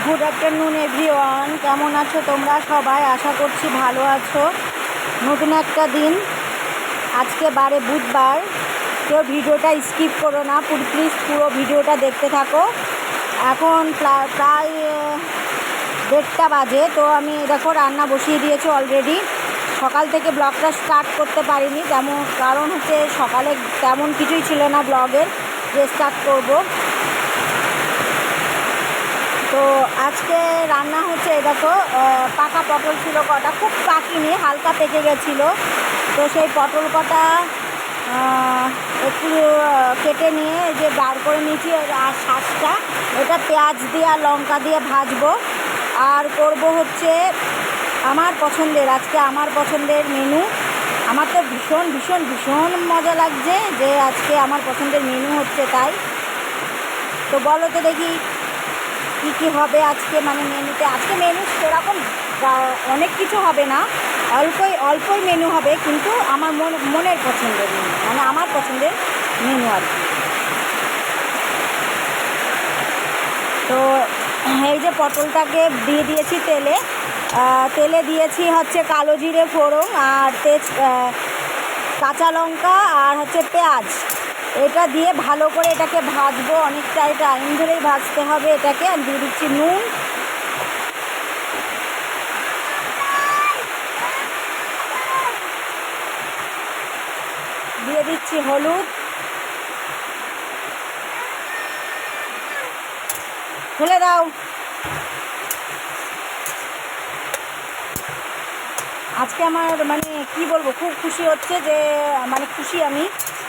Good afternoon everyone, কেমন আছো তোমরা সবাই? আশা করছি ভালো আছো। নতুন একটা দিন, আজকে বারে বুধবার। কেউ ভিডিওটা স্কিপ করো না, প্লিজ পুরো ভিডিওটা দেখতে থাকো। এখন প্রায় 1:30 বাজে, তো আমি দেখো রান্না বসিয়ে দিয়েছি অলরেডি। সকাল থেকে ব্লগটা স্টার্ট করতে পারিনি, তেমন কারণ হচ্ছে সকালে তেমন কিছুই ছিল না ব্লগের যে স্টার্ট করবো। তো আজকে রান্না হচ্ছে দেখো, পাকা পটল ছিল কটা, খুব পাকিনি, হালকা পেকে গেছিলো। তো সেই পটল কটা একটু কেটে নিয়ে যে বার করে নিয়েছি, আর শাঁসটা এটা পেঁয়াজ দিয়ে আর লঙ্কা দিয়ে ভাজবো। আর করব হচ্ছে আমার পছন্দের, আজকে আমার পছন্দের মেনু। আমার তো ভীষণ ভীষণ ভীষণ মজা লাগছে যে আজকে আমার পছন্দের মেনু হচ্ছে তাই। তো বলো তো দেখি কী কী হবে আজকে, মানে মেনুতে। আজকে মেনু সেরকম অনেক কিছু হবে না, অল্পই মেনু হবে, কিন্তু আমার মনের পছন্দের মেনু, মানে আমার পছন্দের মেনু আর কি। তো এই যে পটলটাকে দিয়ে দিয়েছি তেলে দিয়েছি হচ্ছে কালো জিরে ফোড়ন আর কাঁচা লঙ্কা আর হচ্ছে পেঁয়াজ। এটা দিয়ে ভালো করে এটাকে ভাজবো, অনেকটাই টাইম ধরেই ভাজতে হবে এটাকে। আর দিয়ে দিচ্ছি নুন, দিয়ে দিচ্ছি হলুদ, ফেলে দাও। আজকে আমার মানে কি বলবো, খুব খুশি হচ্ছে যে মানে খুশি আমি,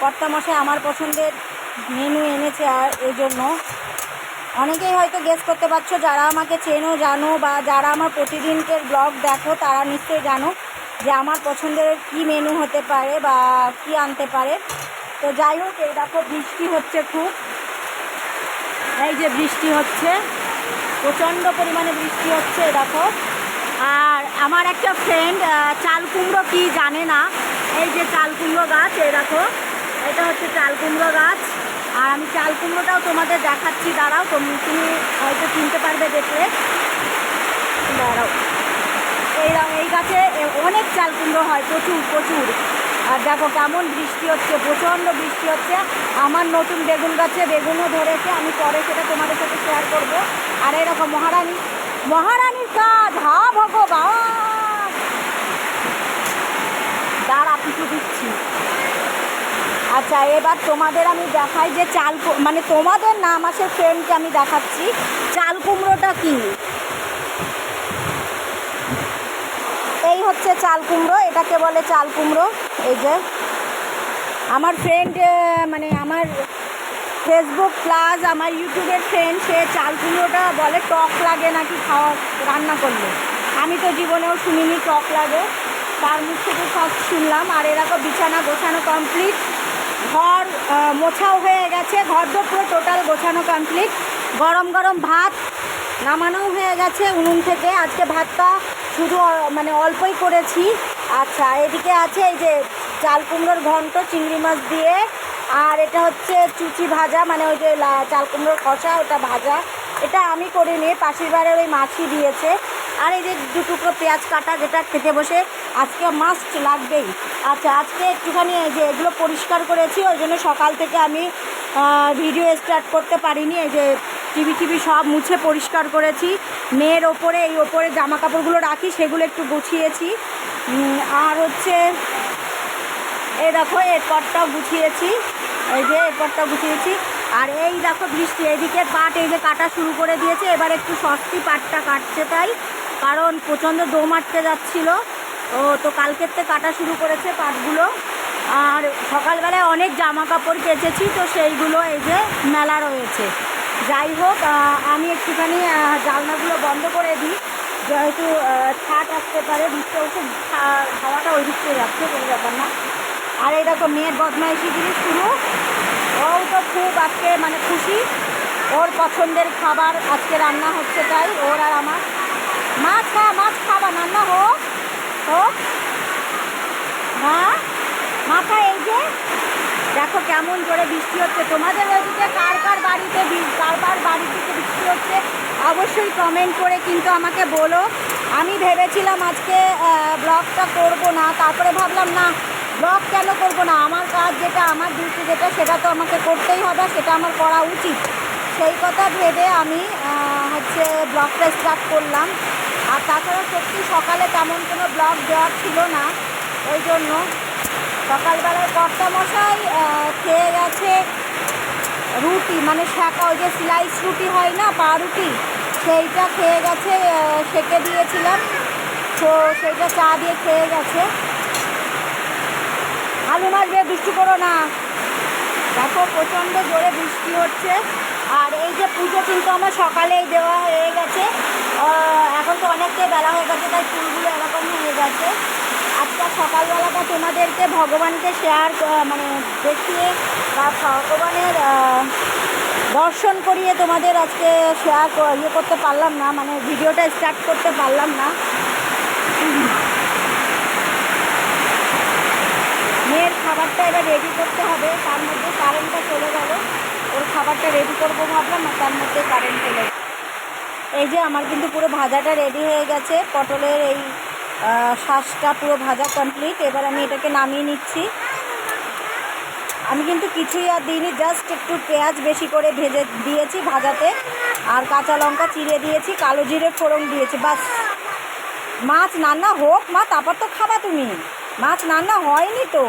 কর্তামশাই আমার পছন্দের মেনু এনেছে। আর এই জন্য অনেকেই হয়তো গেস করতে পারছো, যারা আমাকে চেনো জানো, বা যারা আমার প্রতিদিনকের ব্লগ দেখো তারা নিশ্চয়ই জানো যে আমার পছন্দের কি মেনু হতে পারে বা কি আনতে পারে। তো যাই হোক, এই দেখো বৃষ্টি হচ্ছে খুব, এই যে বৃষ্টি হচ্ছে, প্রচণ্ড পরিমাণে বৃষ্টি হচ্ছে দেখো। আর আমার একটা ফ্রেন্ড চাল কুমড়ো কি জানে না, এই যে চাল কুমড়ো গাছ, এই দেখো এটা হচ্ছে চাল কুমড়ো গাছ। আর আমি চাল কুমড়োটাও তোমাদের দেখাচ্ছি, দাঁড়াও, তুমি হয়তো চিনতে পারবে দেখলে। দাঁড়াও, এই গাছে অনেক চাল কুমড়ো হয়, প্রচুর প্রচুর। আর দেখো কেমন বৃষ্টি হচ্ছে, প্রচণ্ড বৃষ্টি হচ্ছে। আমার নতুন বেগুন গাছে বেগুনও ধরেছে, আমি পরে সেটা তোমাদের সাথে শেয়ার করব। আর এরকম মহারানীর কাজ, হা ভগবান, দাঁড়া কিছু দিচ্ছি। আচ্ছা, এবার তোমাদের আমি দেখাই যে মানে তোমাদের না, আমার সে ফ্রেন্ডকে আমি দেখাচ্ছি চাল কুমড়োটা কি। এই হচ্ছে চাল কুমড়ো, এটাকে বলে চাল কুমড়ো। এই যে আমার ফ্রেন্ড, মানে আমার ফেসবুক প্লাস আমার ইউটিউবের ফ্রেন্ড, সে চাল কুমড়োটা বলে টক লাগে নাকি রান্না করলে। আমি তো জীবনেও শুনিনি টক লাগে, তার মুখ থেকে সব শুনলাম। আর এরকম বিছানা গোছানো কমপ্লিট, ঘর মোছাও হয়ে গেছে, ঘর তো পুরো টোটাল গোছানো কমপ্লিট। গরম গরম ভাত নামানোও হয়ে গেছে উনুন থেকে। আজকে ভাতটা শুধু মানে অল্পই করেছি। আচ্ছা, এদিকে আছে এই যে চাল কুমড়োর ঘন্ট চিংড়ি মাছ দিয়ে, আর এটা হচ্ছে চুচি ভাজা, মানে ওই যে চাল কুমড়োর কষা, ওটা ভাজা। এটা আমি করিনি, পাশের বাড়ির ওই মাছই দিয়েছে। আর এই যে 2 টুকরো পেঁয়াজ কাটা, যেটা খেতে বসে আজকে মাস্ট লাগবেই। আচ্ছা, আজকে একটুখানি এই যে এগুলো পরিষ্কার করেছি, ওই জন্য সকাল থেকে আমি ভিডিও স্টার্ট করতে পারিনি। এই যে টিভি সব মুছে পরিষ্কার করেছি। মেয়ের ওপরে, এই ওপরে জামা কাপড়গুলো রাখি, সেগুলো একটু গুছিয়েছি। আর হচ্ছে এই দেখো এরপরটাও গুছিয়েছি, এই যে এরপরটাও গুছিয়েছি। আর এই দেখো বৃষ্টি, এদিকের পাট এই যে কাটা শুরু করে দিয়েছে, এবার একটু সস্তি পাটটা কাটছে, তাই কারণ প্রচণ্ড দম আটকে যাচ্ছিলো। তো কালকের থেকে কাটা শুরু করেছে পাটগুলো। আর সকালবেলায় অনেক জামা কাপড় কেচেছি, তো সেইগুলো এই যে মেলা রয়েছে। যাই হোক, আমি একটুখানি জানলাগুলো বন্ধ করে দিই, যেহেতু ছাট আসতে পারে, বৃষ্টি হচ্ছে, হাওয়াটা ওই দিক থেকে যাচ্ছে, কোনো ব্যাপার না। আর এই দেখো মেয়ের বদমাইশি জিনিস শুরু, ও তো খুব আজকে মানে খুশি, ওর পছন্দের খাবার আজকে রান্না হচ্ছে, তাই ওর আর আমার। মাছ খাবা, রান্না হোক হোক। হ্যাঁ, মাথা এই যে দেখো কেমন জোরে বৃষ্টি হচ্ছে। তোমাদের ওইদিকে কার বাড়িতে থেকে বৃষ্টি হচ্ছে অবশ্যই কমেন্ট করে কিন্তু আমাকে বলো। আমি ভেবেছিলাম আজকে ব্লগটা করব না, তারপরে ভাবলাম না, ব্লগ কেন করব না, আমার কাজ যেটা, আমার ডিউটি যেটা, সেটা তো আমাকে করতেই হবে, সেটা আমার করা উচিত। সেই কথা ভেবে আমি হচ্ছে ব্লগটা স্টার্ট করলাম। আর তাছাড়া সত্যি সকালে তেমন কোনো ব্লগ দেওয়ার ছিল না, ওই জন্য সকালবেলায় কর্তামশাই খেয়ে গেছে রুটি, মানে শাঁকা, ওই যে স্লাইস রুটি হয় না, পাউরুটি, সেইটা খেয়ে গেছে, সেঁকে দিয়েছিলাম, তো সেইটা চা দিয়ে খেয়ে গেছে। আলু মাছ বেয়ে বৃষ্টি করো না, দেখো প্রচণ্ড জোরে বৃষ্টি হচ্ছে। আর এই যে পুজো কিন্তু আমার সকালেই দেওয়া হয়ে গেছে, এখন তো অনেকটাই বেলা হয়ে গেছে, তাই ফুলগুলো এরকম হয়ে গেছে। আজকে সকালবেলাটা তোমাদেরকে ভগবানকে শেয়ার মানে দেখিয়ে বা ভগবানের দর্শন করিয়ে তোমাদের আজকে শেয়ার ইয়ে করতে পারলাম না, মানে ভিডিওটা স্টার্ট করতে পারলাম না। মেয়ের খাবারটা এবার রেডি করতে হবে, তার মধ্যে কারেন্টটা চলে গেল, ওর খাবারটা রেডি করবো ভাবলাম, না তার মধ্যে কারেন্ট চলে গেল। এই যে আমার কিন্তু পুরো ভাজাটা রেডি হয়ে গেছে, পটলের এই শাঁসটা পুরো ভাজা কমপ্লিট। এবার আমি এটাকে নামিয়ে নিচ্ছি। আমি কিন্তু কিছুই আর দিইনি, জাস্ট একটু পেঁয়াজ বেশি করে ভেজে দিয়েছি ভাজাতে, আর কাঁচা লঙ্কা চিড়ে দিয়েছি, কালো জিরে ফোড়ন দিয়েছি, বাস। মাছ রান্না হোক মা, তারপর তো খাবা তুমি, মাছ রান্না হয়নি তো।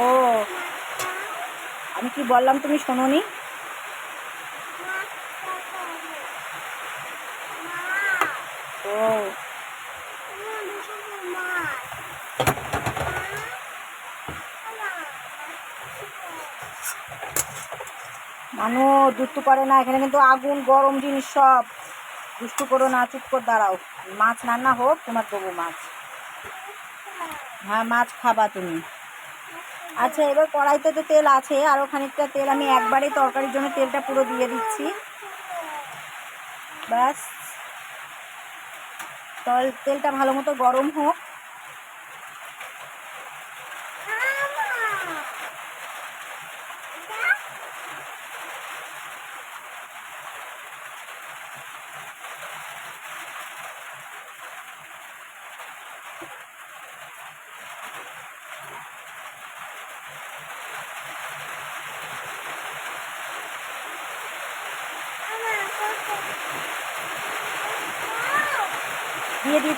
ও, আমি কি বললাম তুমি শোনোনি? ও, মানু দুষ্টু করে না, এখানে কিন্তু আগুন গরম জিনিস সব, দুষ্টু করো না, চুপ করে দাঁড়াও। মাছ রান্না হোক, তোমার দেবো মাছ। হ্যাঁ, মাছ খাবা তুমি। আচ্ছা, এবার কড়াইতে তো তেল আছে, আরও খানিকটা তেল আমি একবারে তরকারির জন্য তেলটা পুরো দিয়ে দিচ্ছি, ব্যাস। তেলটা ভালো মতো গরম হোক। দিয়ে দি,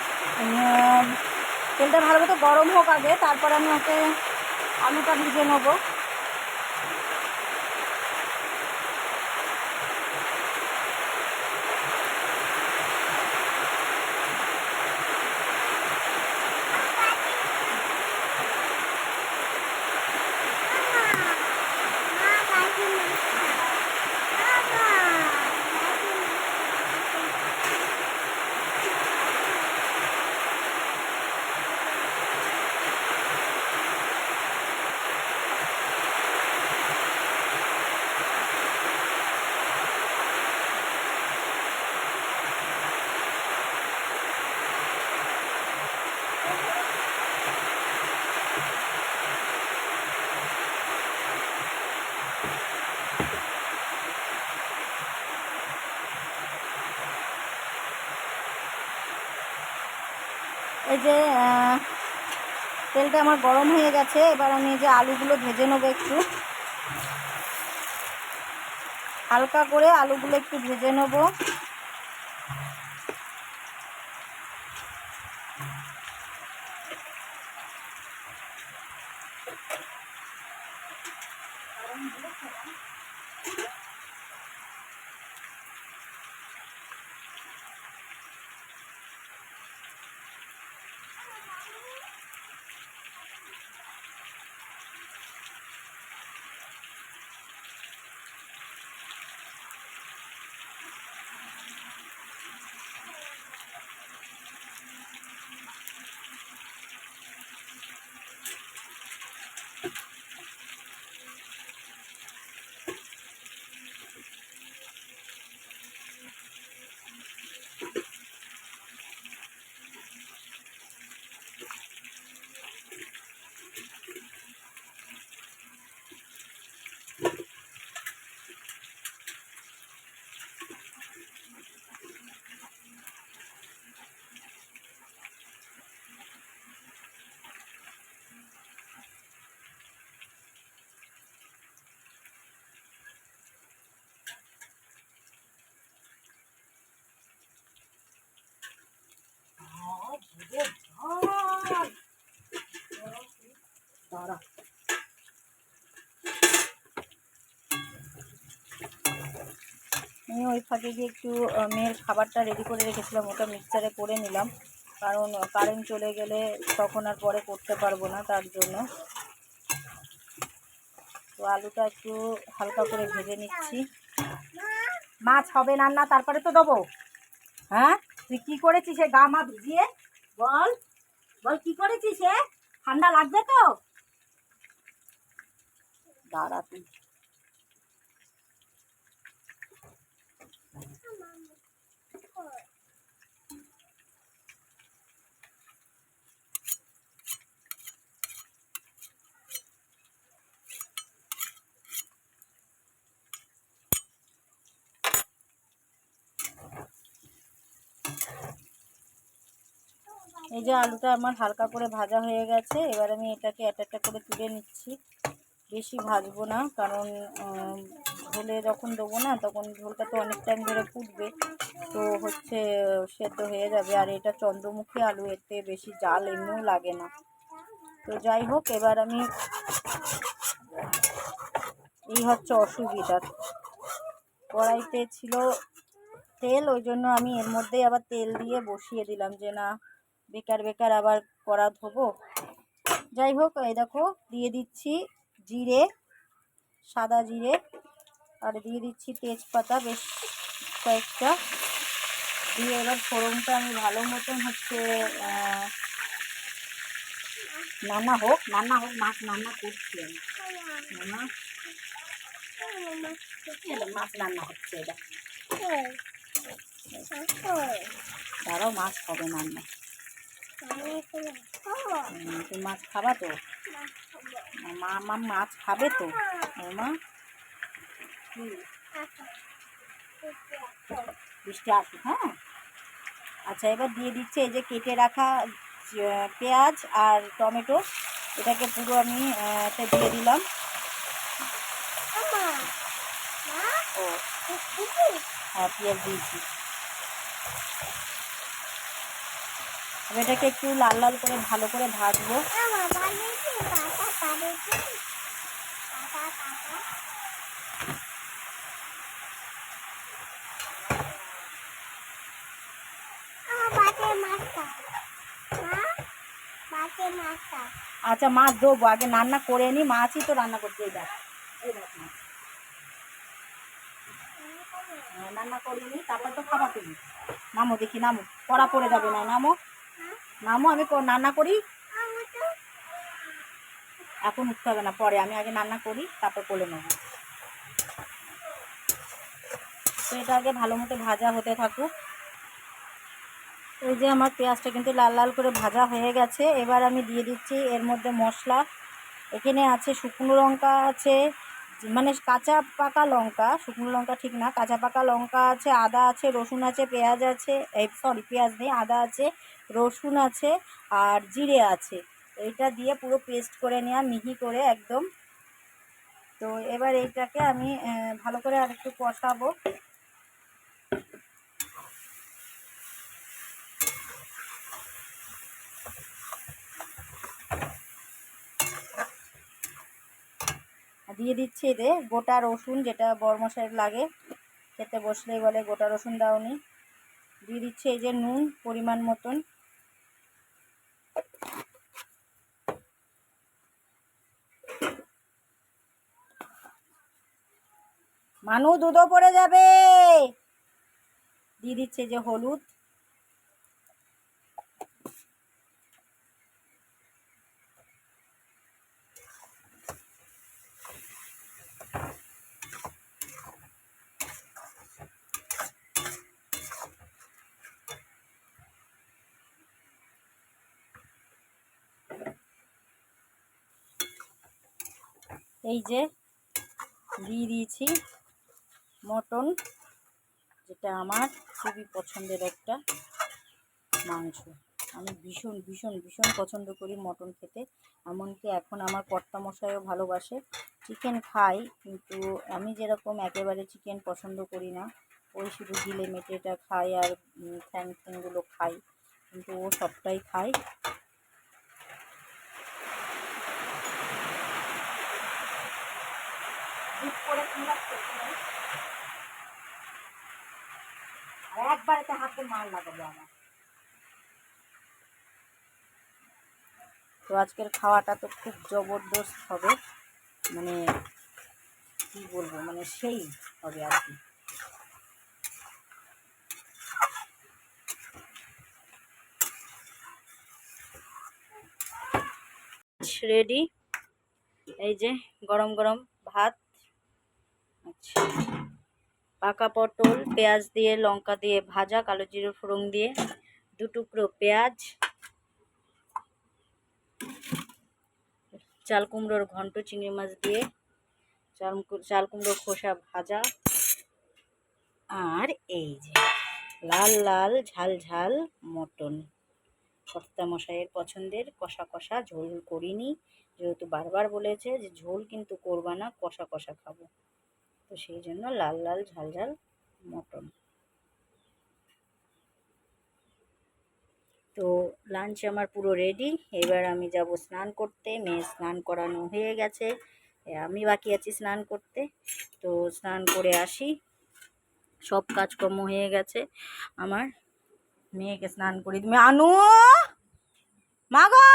তেলটা ভালো মতো গরম হোক আগে, তারপর আমি ওকে আলুটা ভেজে নেবো। এই যে তেলটা আমার গরম হয়ে গেছে, এবার আমি এই যে আলুগুলো ভেজে নেবো, একটু হালকা করে আলুগুলো একটু ভেজে নেবো। আমি ওই ফাঁকে গিয়ে একটু মেয়ের খাবারটা রেডি করে রেখেছিলাম, ওটা মিক্সচারে করে নিলাম, কারণ কারেন্ট চলে গেলে তখন আর পরে করতে পারবো না, তার জন্য। তো আলুটা একটু হালকা করে ভেজে নিচ্ছি। মাছ হবে রান্না, তারপরে তো দেবো। হ্যাঁ, তুই কী করেছিস সে গা মা ভিজিয়ে? বল বল কী করেছিস সে? ঠান্ডা লাগবে তো? দাঁড়া তুই। এই যে আলুটা আমার হালকা করে ভাজা হয়ে গেছে, এবার আমি এটাকে একটা করে তুলে নিচ্ছি। বেশি ভাজবো না, কারণ ঝোলে যখন দেবো না তখন ঝোলটা তো অনেক টাইম ধরে ফুটবে, তো হচ্ছে সেদ্ধ হয়ে যাবে। আর এটা চন্দ্রমুখী আলু, এতে বেশি জাল এমনিও লাগে না। তো যাই হোক, এবার আমি এই হচ্ছে অসুবিধা, কড়াইতে ছিল তেল, ওই জন্য আমি এর মধ্যেই আবার তেল দিয়ে বসিয়ে দিলাম, যে না বেকার বেকার আবার কড়া ধোবো। যাই হোক, এই দেখো দিয়ে দিচ্ছি জিরে, সাদা জিরে, আর দিয়ে দিচ্ছি তেজপাতা বেশ কয়েকটা, দিয়ে এবার ফোড়নটা আমি ভালো মতন হচ্ছে রান্না হোক মাছ রান্না করছি আমি। মাছ রান্না হচ্ছে, এটা তারাও মাছ হবে রান্না। তুমি মাছ খাবা তো? মা মাছ খাবে তো? ও মা, বৃষ্টি আসুক। হ্যাঁ, আচ্ছা, এবার দিয়ে দিচ্ছে এই যে কেটে রাখা পেঁয়াজ আর টমেটো, এটাকে পুরো আমি দিয়ে দিলাম। ও হ্যাঁ, পেঁয়াজ দিয়েছি। এটাকে একটু লাল লাল করে ভালো করে ভাজবো। আচ্ছা, মাছ দেবো, আগে রান্না করে নি, মাছই তো রান্না করতে। এই দেখ মাছ রান্না করিনি, তারপর তো খাবার তুমি। নামো দেখি, নামো, কড়া পড়ে যাবে না, নামো নামো, আমি রান্না করি। এখন উঠতে হবে না, পরে, আমি আগে রান্না করি, তারপর কোলে নেবো। তো এটা আগে ভালো মতো ভাজা হতে থাকুক। এই যে আমার পেঁয়াজটা কিন্তু লাল লাল করে ভাজা হয়ে গেছে, এবার আমি দিয়ে দিচ্ছি এর মধ্যে মশলা। এখানে আছে শুকনো লঙ্কা আছে, মানে কাঁচা পাকা লঙ্কা, শুকনো লঙ্কা ঠিক না, কাঁচা পাকা লঙ্কা আছে, আদা আছে, রসুন আছে, পেঁয়াজ আছে, পেঁয়াজ নেই, আদা আছে, রসুন আছে, আর জিরে আছে। এইটা দিয়ে পুরো পেস্ট করে নেওয়া, মিহি করে একদম। তো এবার এইটাকে আমি ভালো করে আর একটু কষাবো। দিয়ে দিচ্ছি এতে গোটা রসুন, যেটা বড়মশাইয়ের লাগে, খেতে বসলেই বলে গোটা রসুন দাওনি। দিয়ে দিচ্ছি এই যে নুন পরিমাণ মতন। মানু দুধও পড়ে যাবে। দিয়ে দিচ্ছে যে হলুদ, এই যে দিয়ে দিয়েছি মটন, যেটা আমার খুবই পছন্দের একটা মাংস। আমি ভীষণ ভীষণ ভীষণ পছন্দ করি মটন খেতে, এমনকি এখন আমার কর্তামশাইও ভালোবাসে। চিকেন খাই, কিন্তু আমি যেরকম একেবারে চিকেন পছন্দ করি না, ওই শুধু গিলে মেটেটা খাই আর ঠ্যাংগুলো খাই, কিন্তু ও সবটাই খায়। একবারেতে হাতে মার লাগাবো আমার। তো আজকের খাওয়াটা তো খুব জবরদস্ত হবে, মানে কি বলবো, মানে সেই হবে আর কি। রেডি, এই যে গরম গরম ভাত, আচ্ছা পাকা পটল পেঁয়াজ দিয়ে লঙ্কা দিয়ে ভাজা, কালো জিরে ফোড়ন দিয়ে, 2 টুকরো পেঁয়াজ, চাল কুমড়োর ঘন্ট চিংড়ি মাছ দিয়ে, চাল কুমড়ো খোসা ভাজা, আর এই যে লাল লাল ঝাল ঝাল মটন, কর্তা মশাইয়ের পছন্দের। কষা কষা, ঝোল করিনি, যেহেতু বারবার বলেছে যে ঝোল কিন্তু করবা না, কষা কষা খাবো, তো সেই জন্য লাল লাল ঝাল ঝাল মটন। তো লাঞ্চ আমার পুরো রেডি, এবার আমি যাব স্নান করতে। মেয়ে স্নান করানো হয়ে গেছে, আমি বাকি আছি স্নান করতে। তো স্নান করে আসি, সব কাজকর্ম হয়ে গেছে আমার। মেয়েকে স্নান করি, তুমি আনু মাগো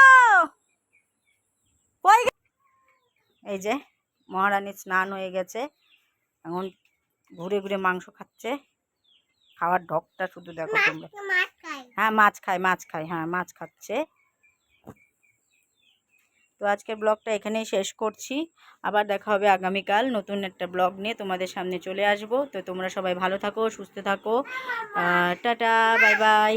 কই, এই যে মহারানীর স্নান হয়ে গেছে, এখন ঘুরে ঘুরে মাংস খাচ্ছে। খাওয়ার ঢকটা শুধু দেখো তোমরা। হ্যাঁ মাছ খায়, মাছ খায়, হ্যাঁ মাছ খাচ্ছে। তো আজকের ব্লগটা এখানেই শেষ করছি, আবার দেখা হবে আগামীকাল নতুন একটা ব্লগ নিয়ে তোমাদের সামনে চলে আসব। তো তোমরা সবাই ভালো থাকো, সুস্থ থাকো, টাটা বাই বাই।